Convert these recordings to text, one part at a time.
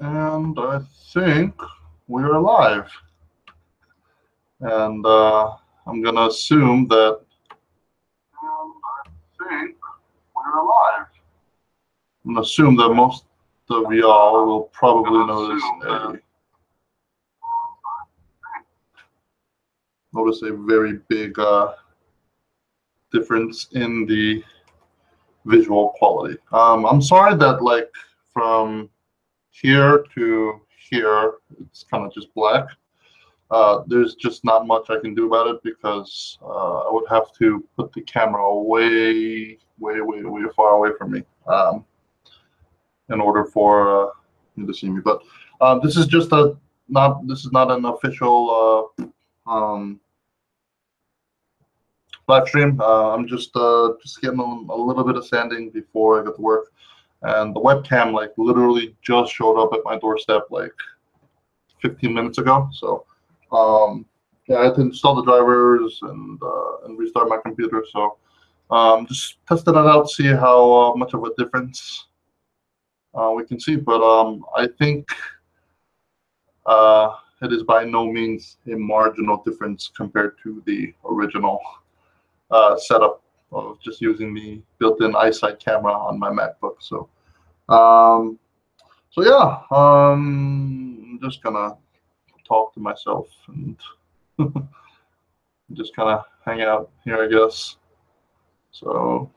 And I think we're live. And I'm gonna assume that. I'm gonna assume that most of y'all will probably notice a very big difference in the visual quality. I'm sorry that like from here to here, it's kind of just black. There's just not much I can do about it because I would have to put the camera way far away from me in order for you to see me. But this is just this is not an official live stream. I'm just getting a little bit of sanding before I get to work, and the webcam like literally just showed up at my doorstep like 15 minutes ago. So yeah, I had to install the drivers and restart my computer. So just testing it out, see how much of a difference we can see. But I think it is by no means a marginal difference compared to the original setup of just using the built-in iSight camera on my MacBook. So yeah, I'm just gonna talk to myself and just kind of hang out here, I guess. So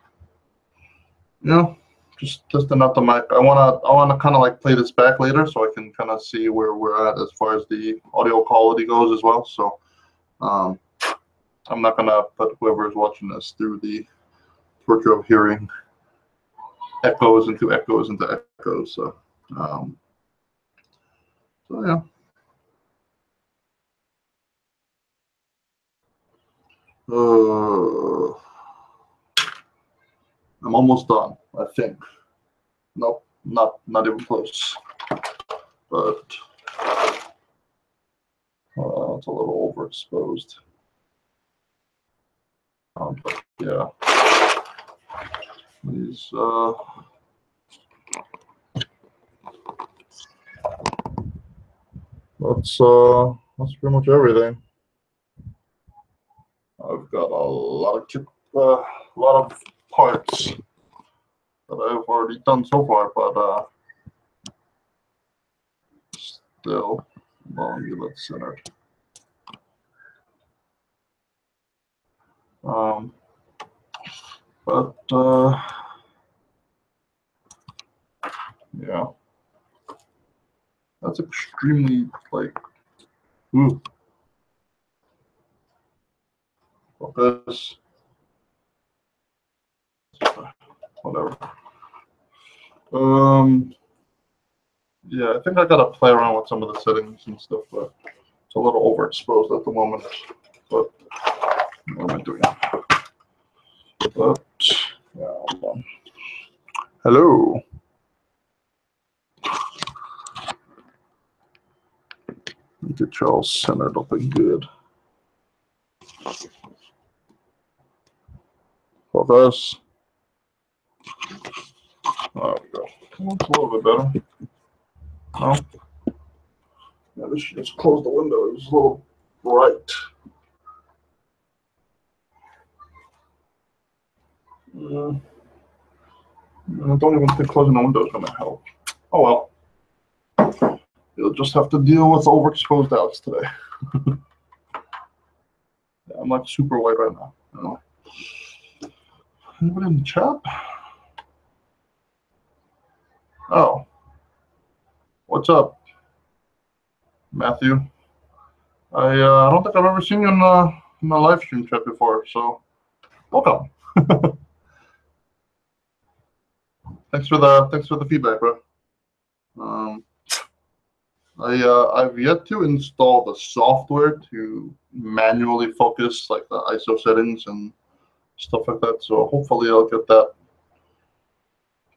yeah, just testing out the mic. I wanna kind of like play this back later so I can kind of see where we're at as far as the audio quality goes as well. So I'm not gonna put whoever is watching this through the torture of hearing echoes into echoes into echoes. So yeah. I'm almost done, I think. Nope, not even close. But it's a little overexposed. But yeah, these that's pretty much everything. I've got a lot of parts that I've already done so far, but still, well, let me get that centered. But yeah, that's extremely like, ooh, focus, whatever. Yeah, I think I gotta play around with some of the settings and stuff, but it's a little overexposed at the moment. But what am I doing? But yeah, hold on. Hello. Get you all centered up and good. Focus. There we go. That's a little bit better. No? Yeah, this should just close the window. It was a little bright. I don't even think closing the window is going to help. Oh well. You'll just have to deal with overexposed outs today. Yeah, I'm like super white right now. You know? Anybody in the chat? Oh. What's up, Matthew? I don't think I've ever seen you in my live stream chat before, so welcome. Thanks for the feedback, bro. I've yet to install the software to manually focus like the ISO settings and stuff like that. So hopefully I'll get that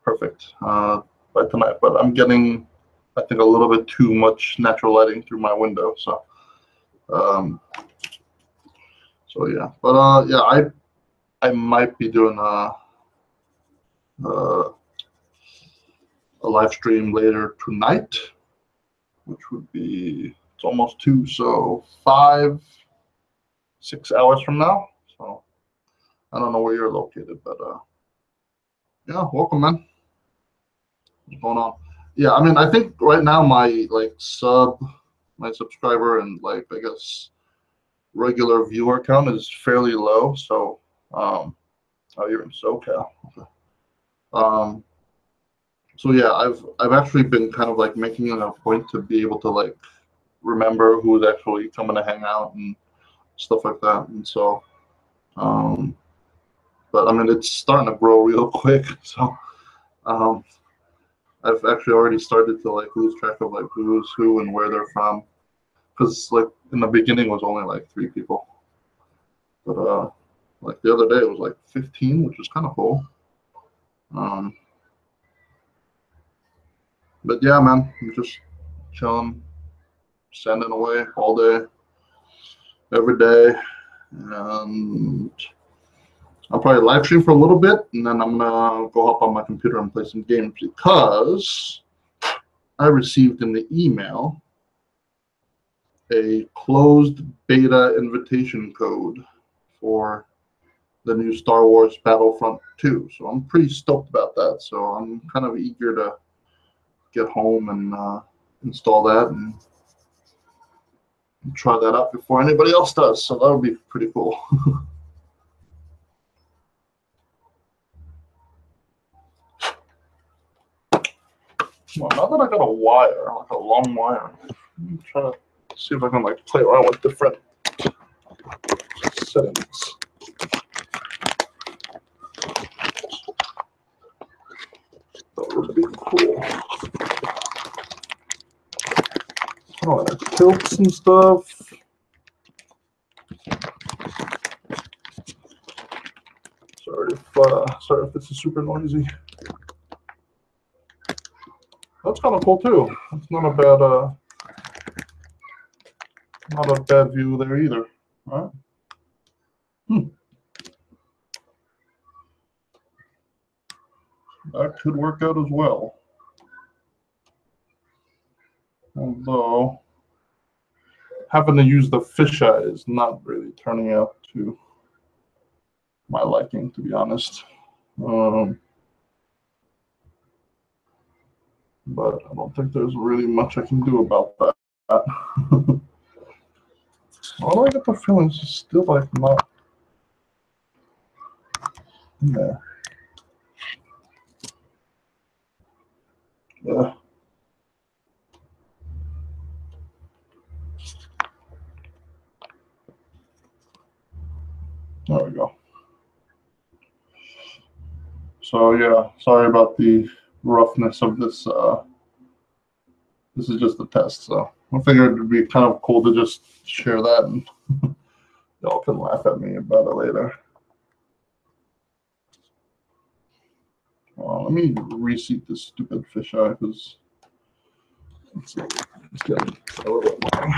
perfect by tonight. But I'm getting, I think, a little bit too much natural lighting through my window. So yeah. But yeah, I might be doing a live stream later tonight. which would be, it's almost 2, so 5, 6 hours from now. So I don't know where you're located, but yeah, welcome, man. What's going on? Yeah, I mean, I think right now my my subscriber and like I guess regular viewer count is fairly low. So oh, you're in SoCal. Okay. So yeah, I've actually been kind of like making it a point to be able to like remember who's actually coming to hang out and stuff like that. And so, but I mean, it's starting to grow real quick. So um, I've actually already started to like lose track of like who's who and where they're from. Because like in the beginning it was only like 3 people, but like the other day it was like 15, which was kind of cool. But yeah, man, I'm just chilling, sanding away all day, every day, and I'll probably live stream for a little bit, and then I'm gonna go up on my computer and play some games because I received in the email a closed beta invitation code for the new Star Wars Battlefront 2. So I'm pretty stoked about that. So I'm kind of eager to get home and install that and try that out before anybody else does. So that would be pretty cool. Well, now that I got a wire, like a long wire, I'm trying to see if I can like play around with different settings. That would be cool. Oh, like tilts and stuff. Sorry if this is super noisy. That's kind of cool too. It's not a bad view there either. All right. That could work out as well. Although having to use the fisheye is not really turning out to my liking, to be honest. But I don't think there's really much I can do about that. Although I get the feeling it's still like not in there. Yeah. There we go. So yeah, sorry about the roughness of this. This is just a test, so I figured it'd be kind of cool to just share that, and y'all can laugh at me about it later. Let me reseat this stupid fisheye because it's getting a little bit long.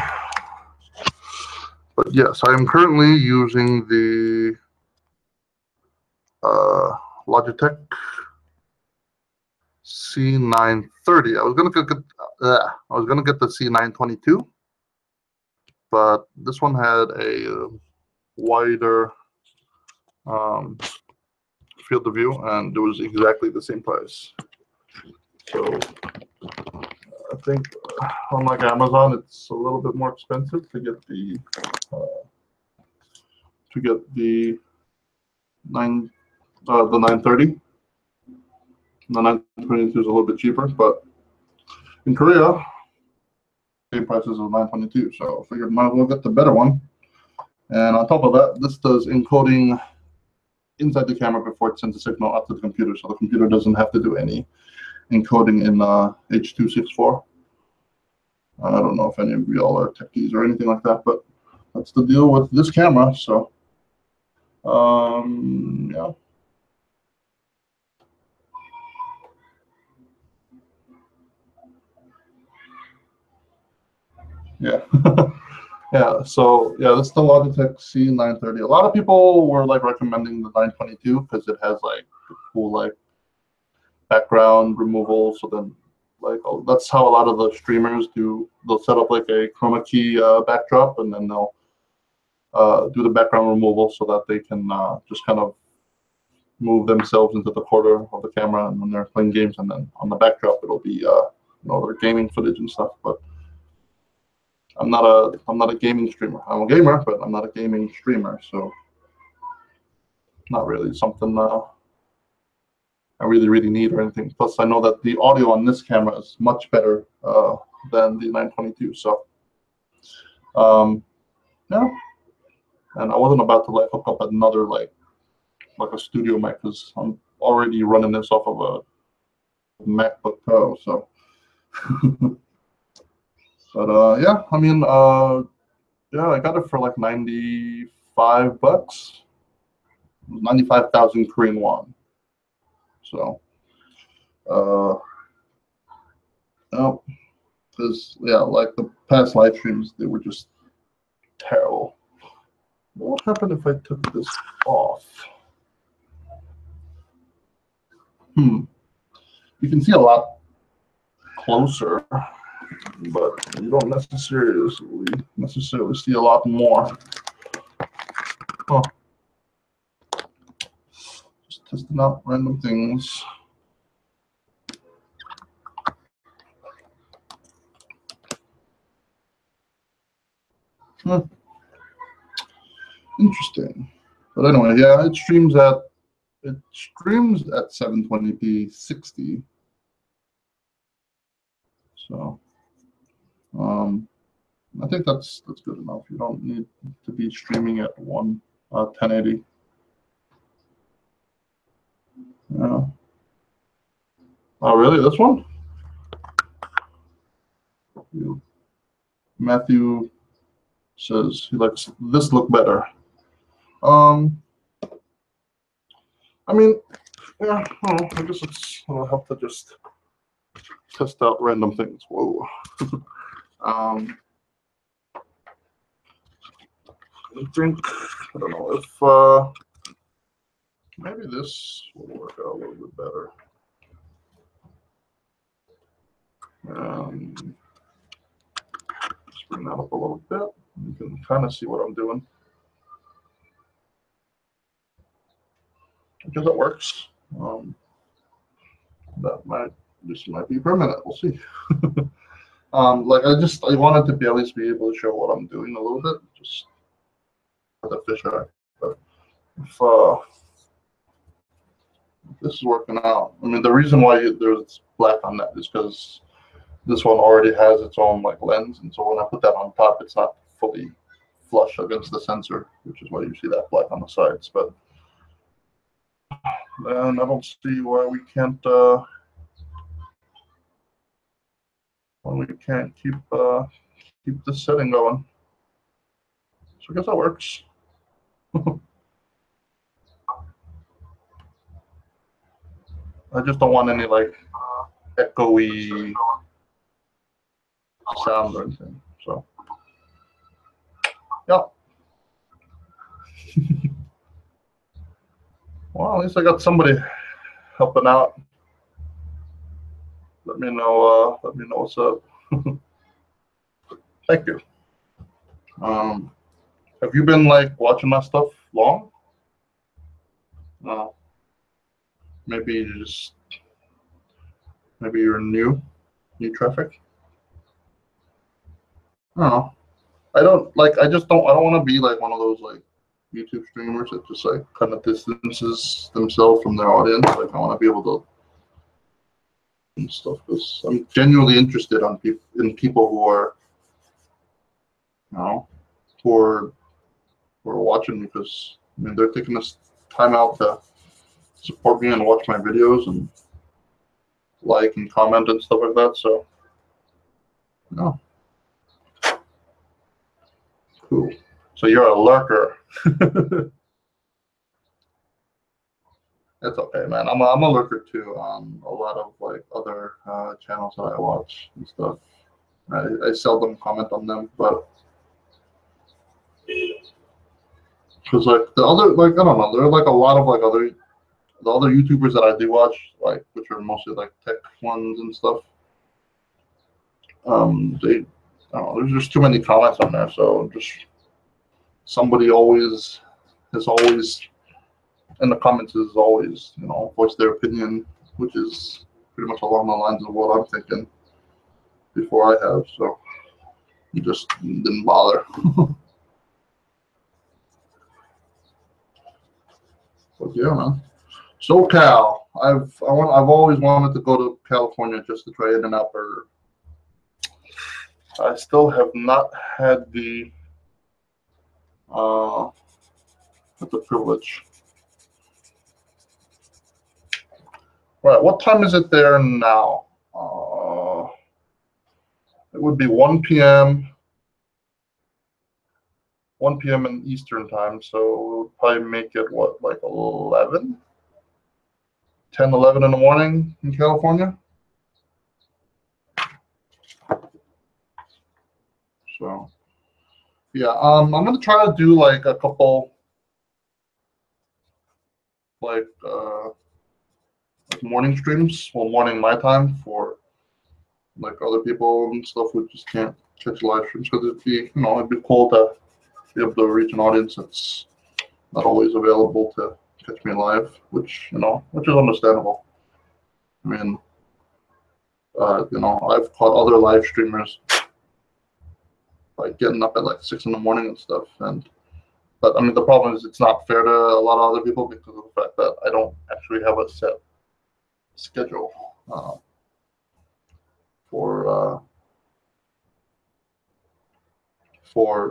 But yes, I am currently using the Logitech C930. I was gonna get the C922, but this one had a wider field of view, and it was exactly the same price. So I think, unlike Amazon, it's a little bit more expensive to get the 930. The 922 is a little bit cheaper, but in Korea, same prices as 922. So I figured might as well get the better one. And on top of that, this does encoding inside the camera before it sends a signal out to the computer, so the computer doesn't have to do any encoding in H.264. I don't know if any of y'all are techies or anything like that, but that's the deal with this camera. So yeah. Yeah. Yeah, so yeah, this is the Logitech C930. A lot of people were like recommending the 922 because it has like the cool like background removal, so then Like that's how a lot of the streamers do. They'll set up like a chroma key backdrop, and then they'll do the background removal so that they can just kind of move themselves into the corner of the camera, and when they're playing games, and then on the backdrop it'll be their gaming footage and stuff. But I'm not a gaming streamer. I'm a gamer, but I'm not a gaming streamer, so not really something I really need or anything. Plus, I know that the audio on this camera is much better than the 922. So, yeah. And I wasn't about to like hook up another like a studio mic because I'm already running this off of a MacBook Pro. So, but yeah, I mean, yeah, I got it for like $95, 95,000 Korean won. So, no, because yeah, like the past live streams, they were just terrible. What would happen if I took this off? You can see a lot closer, but you don't necessarily see a lot more. Oh, just testing out random things. Interesting. But anyway, yeah, it streams at 720p 60. So I think that's good enough. You don't need to be streaming at 1080. Yeah. Oh, really? This one? Matthew says he likes this look better. I mean, yeah, I guess I'll have to just test out random things. Whoa. I think, I don't know if maybe this will work out a little bit better. Just bring that up a little bit. You can kind of see what I'm doing. Because it works. This might be permanent. We'll see. Like I wanted to at least be able to show what I'm doing a little bit, just for the fisheye. But if this is working out, I mean, the reason why there's black on that is because this one already has its own like lens, and so when I put that on top, it's not fully flush against the sensor, which is why you see that black on the sides. But then I don't see why we can't keep this setting going. So I guess that works. I just don't want any like echoey sound or anything. So yeah. Well, at least I got somebody helping out. Let me know what's up. Thank you. Have you been like watching my stuff long? Maybe you're new traffic. I don't know. I don't want to be like one of those like YouTube streamers that just like kind of distances themselves from their audience. Like I want to be able to and stuff, because I'm genuinely interested in people who are, who are watching, because I mean they're taking this time out to support me and watch my videos and like and comment and stuff like that. So, no. Cool. So you're a lurker. It's okay, man. I'm a lurker too on a lot of like other channels that I watch and stuff. I seldom comment on them, but because like the other, like, I don't know, there are like a lot of like the other YouTubers that I do watch, like, which are mostly like tech ones and stuff. There's just too many comments on there, so just somebody always is always in the comments is always, voice their opinion, which is pretty much along the lines of what I'm thinking before I have, so you just didn't bother. But yeah, man. SoCal. I've always wanted to go to California just to try In-N-Out Burger. I still have not had the privilege. Right, what time is it there now? It would be 1 p.m. 1 p.m. in Eastern time, so it would probably make it, what, like 11? 10, 11 in the morning in California? So, yeah, I'm going to try to do like a couple, like morning streams, well, morning my time for like other people and stuff who just can't catch live streams, because it'd be cool to be able to reach an audience that's not always available to catch me live, which is understandable. I mean, I've caught other live streamers like getting up at like 6 in the morning and stuff, but I mean the problem is it's not fair to a lot of other people because of the fact that I don't actually have a set schedule for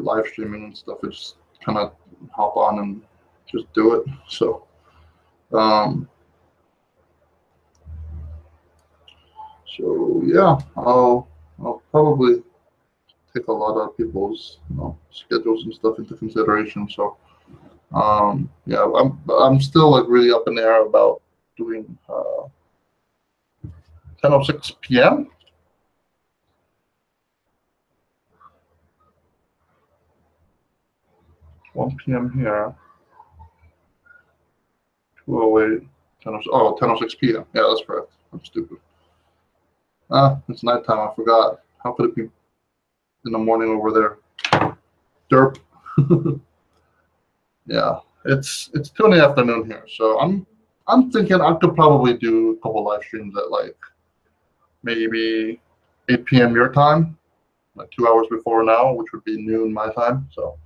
live streaming and stuff. I just kind of hop on and just do it. So yeah, I'll probably take a lot of people's schedules and stuff into consideration. So yeah, I'm still like really up in the air about doing 10:06 p.m. 1 p.m. here. 2:08. 10:06 p.m. Yeah, that's correct. I'm stupid. It's nighttime. I forgot. How could it be in the morning over there? Derp. Yeah, it's 2 in the afternoon here, so I'm thinking I could probably do a couple live streams at like maybe 8 p.m. your time, like 2 hours before now, which would be noon my time. So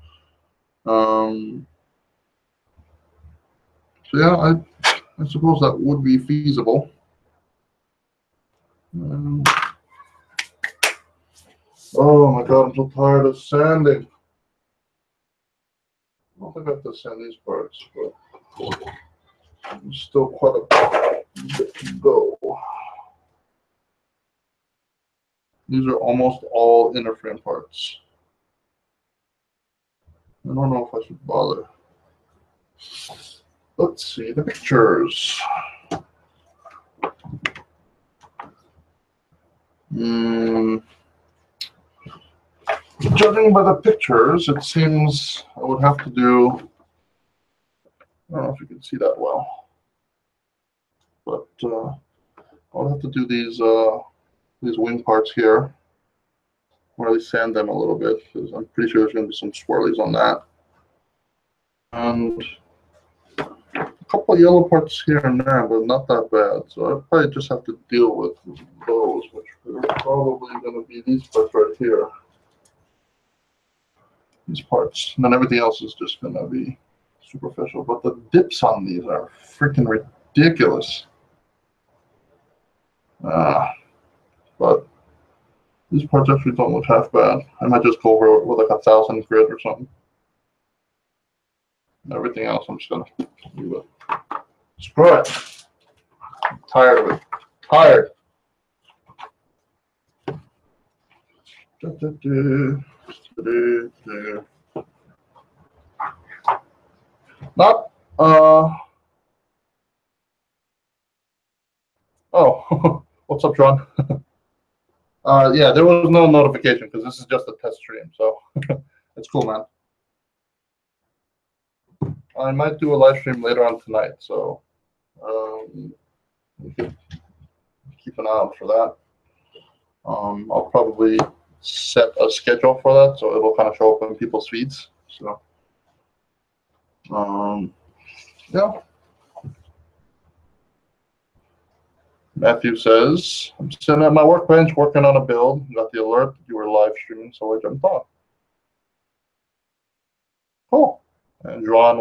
yeah, I suppose that would be feasible. Oh my God, I'm so tired of sanding. I don't think I have to sand these parts, but there's still quite a bit to go. These are almost all inner frame parts. I don't know if I should bother. Let's see the pictures. Judging by the pictures, it seems I would have to do, I don't know if you can see that well, but I would have to do these wing parts here, or at least sand them a little bit, because I'm pretty sure there's going to be some swirlies on that. And a couple of yellow parts here and there, but not that bad. So I probably just have to deal with those, which are probably going to be these parts right here. These parts, and then everything else is just going to be superficial. But the dips on these are freaking ridiculous. But these parts actually don't look half bad. I might just go over it with like 1,000 grit or something. And everything else, I'm just going to leave it. Screw it. I'm tired of it. Tired. Not, oh, what's up, John? Yeah, there was no notification because this is just a test stream, so it's cool, man. I might do a live stream later on tonight, so we can keep an eye out for that. I'll probably set a schedule for that so it'll kind of show up in people's feeds. So, yeah. Matthew says, I'm sitting at my workbench working on a build. Got the alert you were live streaming, so I jumped on. Cool. And Juan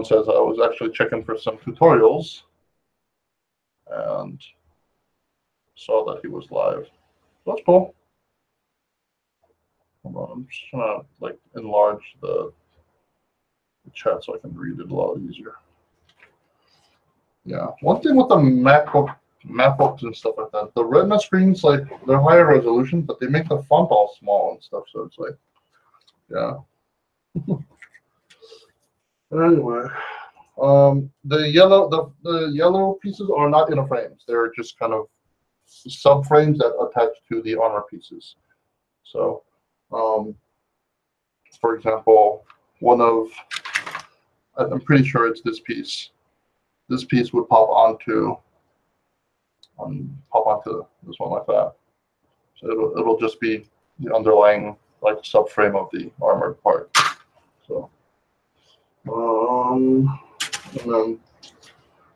says, I was actually checking for some tutorials and saw that he was live. That's cool. Hold on, I'm just trying to like enlarge the chat so I can read it a lot easier. Yeah, one thing with the MacBooks and stuff like that, the Retina screens, like they're higher resolution, but they make the font all small and stuff. So it's like, yeah. Anyway, the yellow pieces are not inner frames. They're just kind of subframes that attach to the armor pieces. So, for example, I'm pretty sure it's this piece. This piece would pop onto this one like that. So it'll just be the underlying like subframe of the armored part. So, and then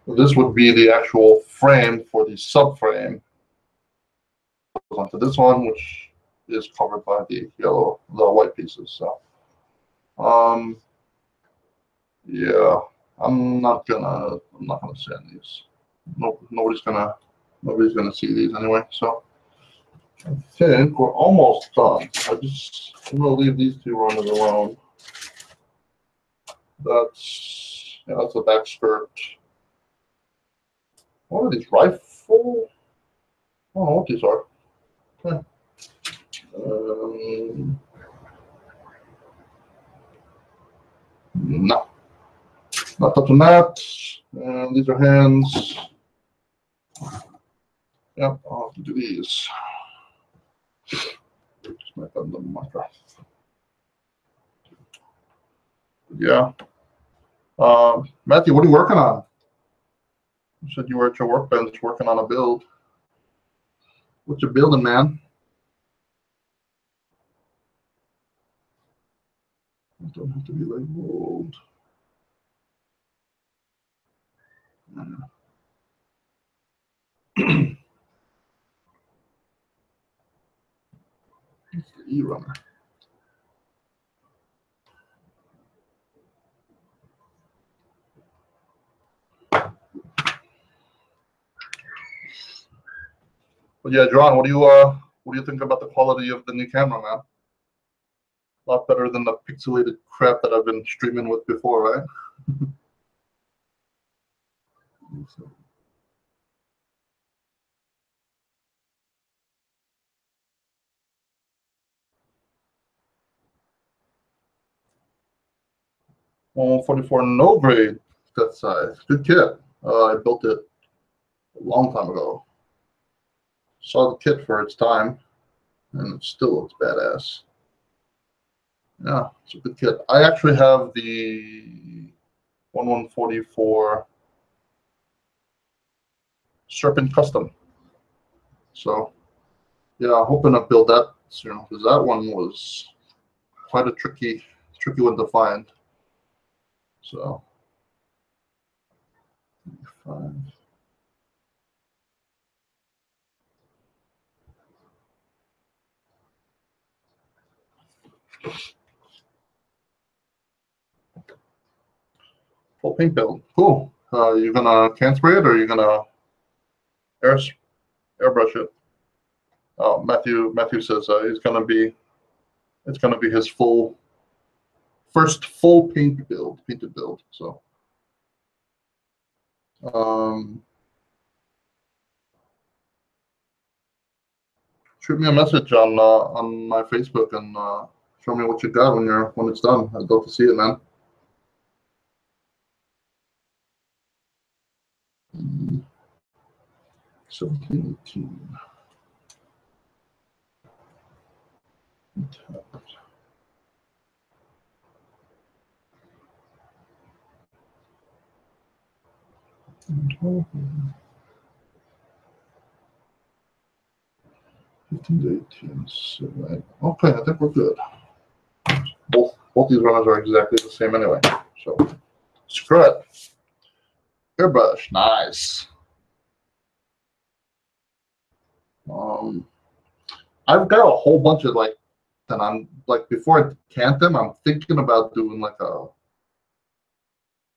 this would be the actual frame for the subframe. Goes onto this one, which is covered by the white pieces. So, yeah, I'm not gonna send these. Nobody's gonna see these anyway. So I think we're almost done. I'm gonna leave these two running alone. That's the back skirt. What are these, rifle? I don't know what these are. No, not touching that. These are hands. Yep, I'll have to do these. Just make that the marker. Yeah. Matthew, what are you working on? You said you were at your workbench working on a build. What you building, man? It don't have to be labeled. It's the E-runner. But yeah, John, what do you think about the quality of the new camera, man? A lot better than the pixelated crap that I've been streaming with before, right? Well, 44 no grade that size. Good kit. I built it a long time ago. Saw the kit for its time, and it still looks badass. Yeah, it's a good kit. I actually have the 1144 Serpent Custom. So, yeah, hoping to build that soon because that one was quite a tricky one to find. So, 5. Full paint build. Cool. You gonna can spray it or you gonna airbrush it? Oh, Matthew says it's gonna be his first full painted build. So, shoot me a message on my Facebook and show me what you got when it's done. I'd love to see it, man. Mm, 1718. 15 to 18. So, right. Okay, I think we're good. Both these runners are exactly the same anyway. So screw it. Airbrush, nice. I've got a whole bunch of like, and I'm like before I can them, I'm thinking about doing like a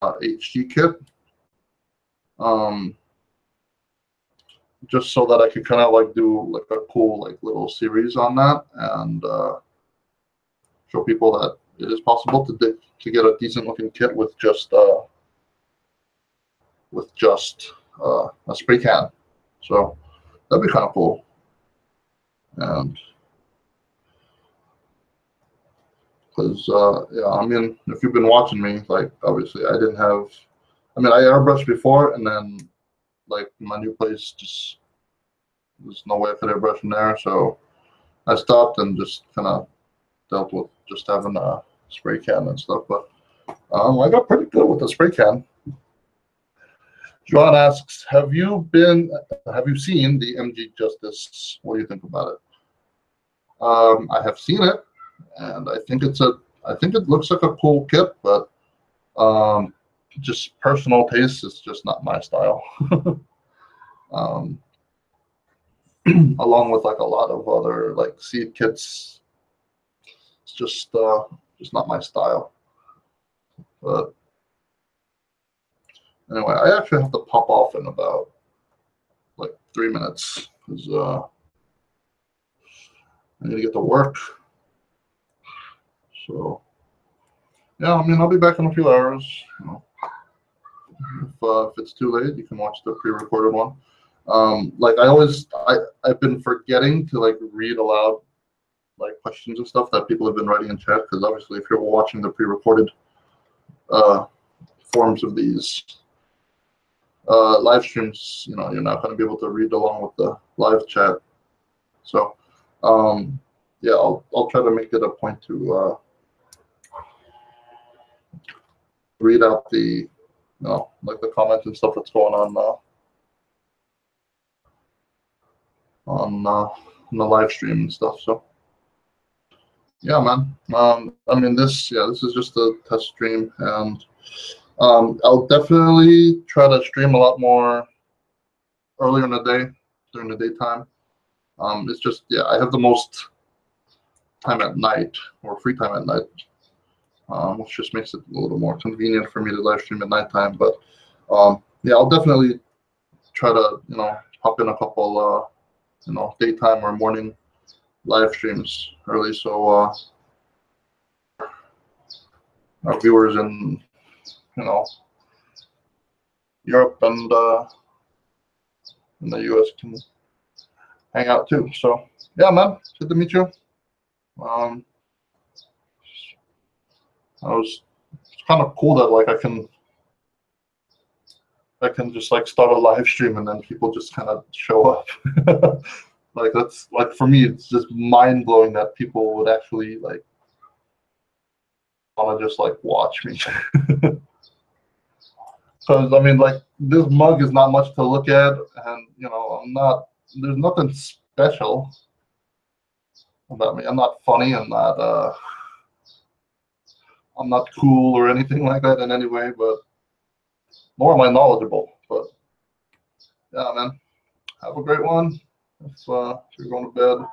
HG kit. Just so that I could kind of like do like a cool like little series on that and show people that it is possible to get a decent looking kit with just a spray can. So that'd be kind of cool. And because yeah, I mean, if you've been watching me, like obviously I didn't have. I mean, I airbrushed before, and then like my new place just there's no way I could airbrush in there, so I stopped and just kind of dealt with just having a spray can and stuff. But I got pretty good with the spray can. John asks, have you seen the MG Justice? What do you think about it? I have seen it, and I think it looks like a cool kit, but just personal taste is just not my style. Along with like a lot of other like seed kits, it's just not my style. But anyway, I actually have to pop off in about like 3 minutes because I need to get to work. So yeah, I mean, I'll be back in a few hours. You know, if it's too late, you can watch the pre-recorded one. Like I've been forgetting to like read aloud like questions and stuff that people have been writing in chat, because obviously if you're watching the pre-recorded forms of these live streams, you know, you're not going to be able to read along with the live chat. So yeah, I'll try to make it a point to read out the, you know, like the comments and stuff that's going on the live stream and stuff. So yeah, man. I mean, this is just a test stream, and I'll definitely try to stream a lot more earlier in the day, during the daytime. It's just, yeah, I have the most time at night, or free time at night, which just makes it a little more convenient for me to live stream at nighttime. But yeah, I'll definitely try to, you know, hop in a couple, you know, daytime or morning live streams early, so our viewers in, you know, Europe and in the US can hang out too. So yeah, man, good to meet you. It's kind of cool that like I can just like start a live stream and then people just kind of show up. Like that's like, for me, it's just mind blowing that people would actually like want to just like watch me. Because I mean, like, this mug is not much to look at, and you know, there's nothing special about me. I'm not funny. I'm not cool or anything like that in any way, but nor am I knowledgeable. But yeah, man, have a great one. If you're going to bed,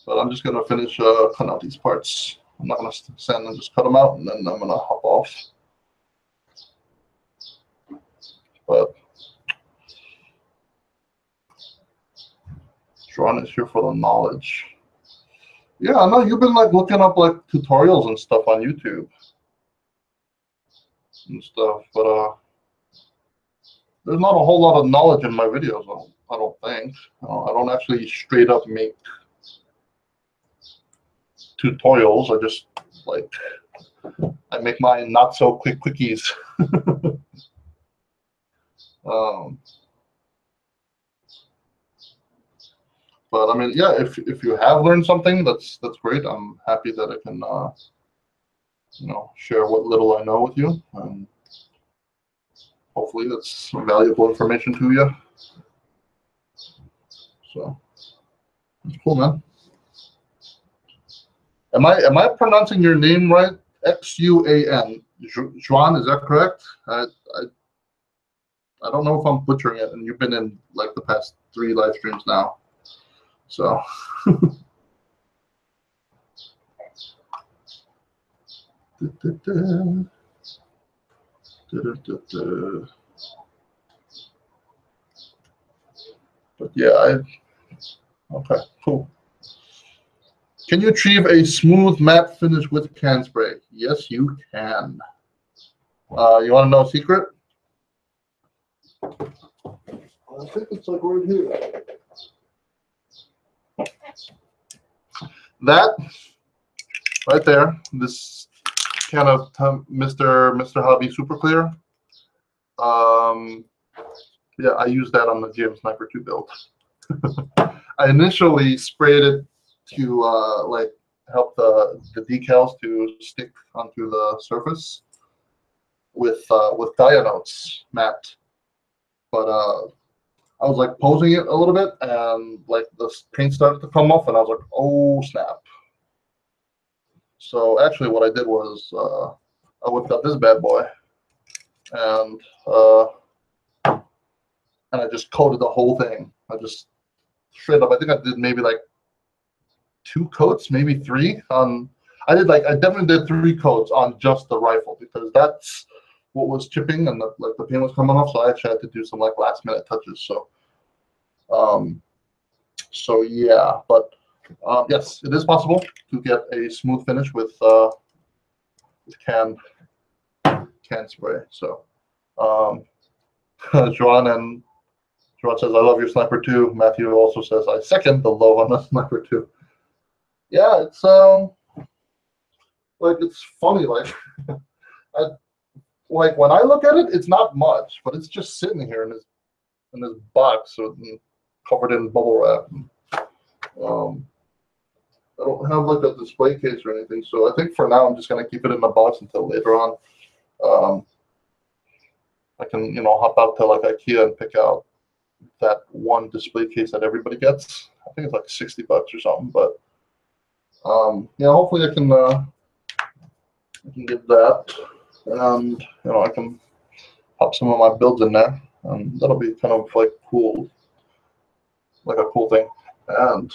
but I'm just gonna finish cutting out these parts. I'm not gonna stand and just cut them out, and then I'm gonna hop off. But Sean is here for the knowledge. Yeah, I know you've been like looking up like tutorials and stuff on YouTube and stuff, but there's not a whole lot of knowledge in my videos. I don't think. I don't actually straight up make tutorials. I just like I make my not so quick quickies. But I mean, yeah, if you have learned something, that's great. I'm happy that I can you know, share what little I know with you, and hopefully that's some valuable information to you. So Cool, man. Am I pronouncing your name right? Xuan. Juan, is that correct? I don't know if I'm butchering it, and you've been in like the past 3 live streams now, so. But yeah, okay, cool. Can you achieve a smooth matte finish with can spray? Yes, you can. You want to know a secret? I think it's like right here. That right there, this kind of Mr. Hobby Super Clear. Yeah, I used that on the GM Sniper 2 build. I initially sprayed it to like help the decals to stick onto the surface with Gaia Notes matte, but I was like posing it a little bit, and like the paint started to come off, and I was like, oh snap. So actually what I did was I whipped up this bad boy, and I just coated the whole thing. I just straight up, I think I did maybe like 2 coats, maybe 3 on. I definitely did 3 coats on just the rifle, because that's what was chipping, and the paint was coming off. So I actually had to do some like last minute touches. So yeah, but yes, it is possible to get a smooth finish with can spray. So Joan says, I love your Sniper 2. Matthew also says, I second the love on the Sniper 2. Yeah, it's like, it's funny, like like when I look at it, it's not much, but it's just sitting here in this box covered in bubble wrap. I don't have like a display case or anything, so I think for now I'm just gonna keep it in the box until later on. I can, hop out to like IKEA and pick out that one display case that everybody gets. I think it's like $60 or something, but yeah, hopefully I can get that, and I can pop some of my builds in there, and that'll be kind of like cool, like a cool thing. And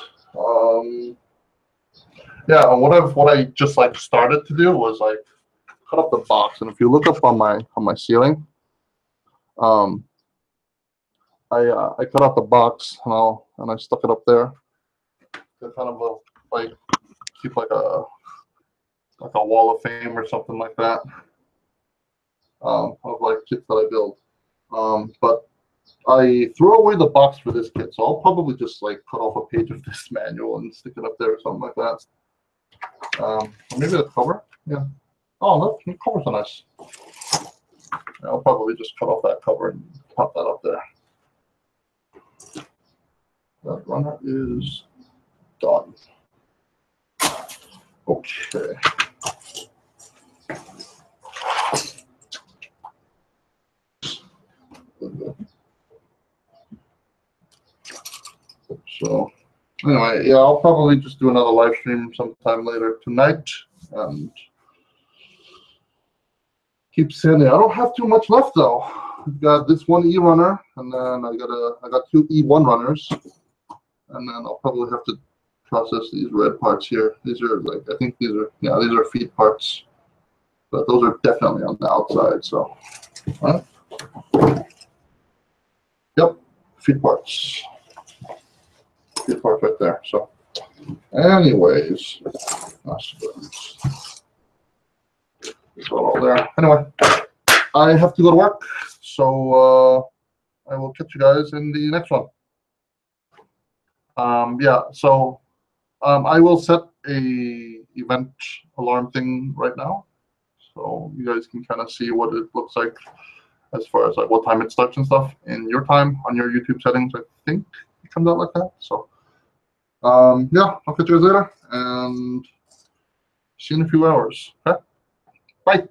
yeah, and what I just like started to do was like cut up the box, and if you look up on my ceiling, I cut out the box and I stuck it up there to kind of like keep like a wall of fame or something like that, of like kits that I build. But I threw away the box for this kit, so I'll probably just like cut off a page of this manual and stick it up there or something like that. Maybe the cover, yeah. Oh, the covers are nice. I'll probably just cut off that cover and pop that up there. That runner is done. Okay. So anyway, yeah, I'll probably just do another live stream sometime later tonight and keep sending. I don't have too much left though. I've got this one E runner, and then I got 2 E1 runners, and then I'll probably have to process these red parts here. These are like, I think these are feed parts, but those are definitely on the outside. So, all right. Yep, feed parts. Feed parts right there. So, anyways, it's all there. Anyway, I have to go to work, so I will catch you guys in the next one. Yeah, so I will set a event alarm thing right now, so you guys can kind of see what it looks like as far as like what time it starts and stuff in your time on your YouTube settings. I think it comes out like that. So yeah, I'll catch you guys later and see you in a few hours. Okay, bye.